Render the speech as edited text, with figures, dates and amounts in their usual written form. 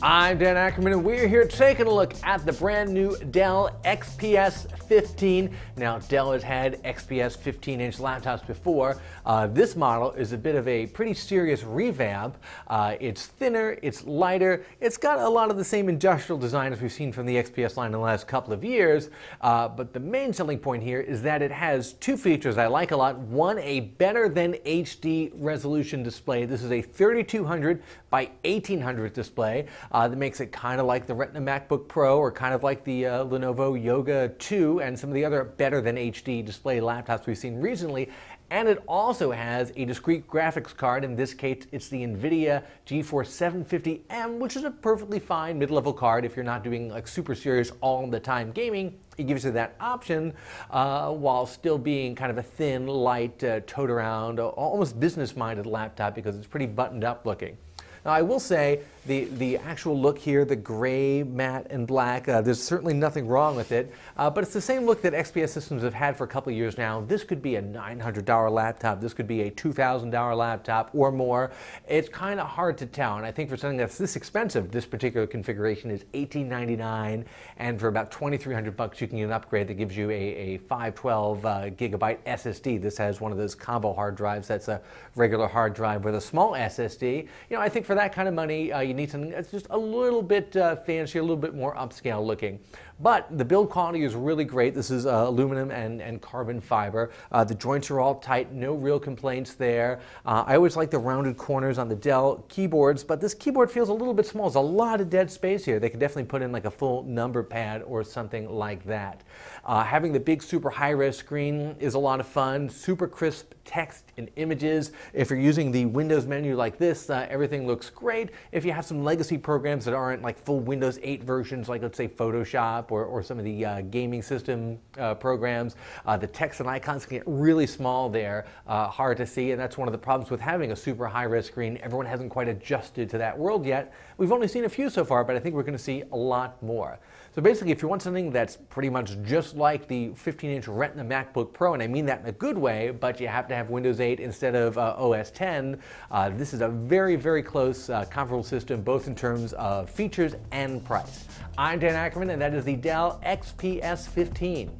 I'm Dan Ackerman, and we're here taking a look at the brand new Dell XPS 15. Now, Dell has had XPS 15-inch laptops before. This model is a bit of a pretty serious revamp. It's thinner, it's lighter, it's got a lot of the same industrial design as we've seen from the XPS line in the last couple of years. But the main selling point here is that it has two features I like a lot. One, a better than HD resolution display. This is a 3200 by 1800 display. That makes it kind of like the Retina MacBook Pro or kind of like the Lenovo Yoga 2 and some of the other better than HD display laptops we've seen recently. And it also has a discrete graphics card. In this case, it's the NVIDIA GeForce 750M, which is a perfectly fine mid-level card if you're not doing like super serious all the time gaming. It gives you that option while still being kind of a thin, light, tote around, almost business-minded laptop because it's pretty buttoned up looking. Now, I will say the actual look here, the gray, matte, and black, there's certainly nothing wrong with it, but it's the same look that XPS systems have had for a couple of years now. This could be a $900 laptop, this could be a $2,000 laptop or more. It's kind of hard to tell, and I think for something that's this expensive, this particular configuration is $1,899, and for about $2,300 you can get an upgrade that gives you a 512 gigabyte SSD. This has one of those combo hard drives that's a regular hard drive with a small SSD. You know, I think for that kind of money, you need something that's just a little bit fancy, a little bit more upscale looking. But the build quality is really great. This is aluminum and carbon fiber. The joints are all tight, no real complaints there. I always like the rounded corners on the Dell keyboards, but this keyboard feels a little bit small. There's a lot of dead space here. They could definitely put in like a full number pad or something like that. Having the big super high-res screen is a lot of fun. Super crisp text and images. If you're using the Windows menu like this, everything looks great. If you have some legacy programs that aren't like full Windows 8 versions, like let's say Photoshop or some of the gaming system programs, the text and icons can get really small there, hard to see, and that's one of the problems with having a super high-res screen. Everyone hasn't quite adjusted to that world yet. We've only seen a few so far, but I think we're going to see a lot more. So basically, if you want something that's pretty much just like the 15-inch Retina MacBook Pro, and I mean that in a good way, but you have to have Windows 8 instead of OS 10, this is a very, very close comparable system, both in terms of features and price. I'm Dan Ackerman, and that is the Dell XPS 15.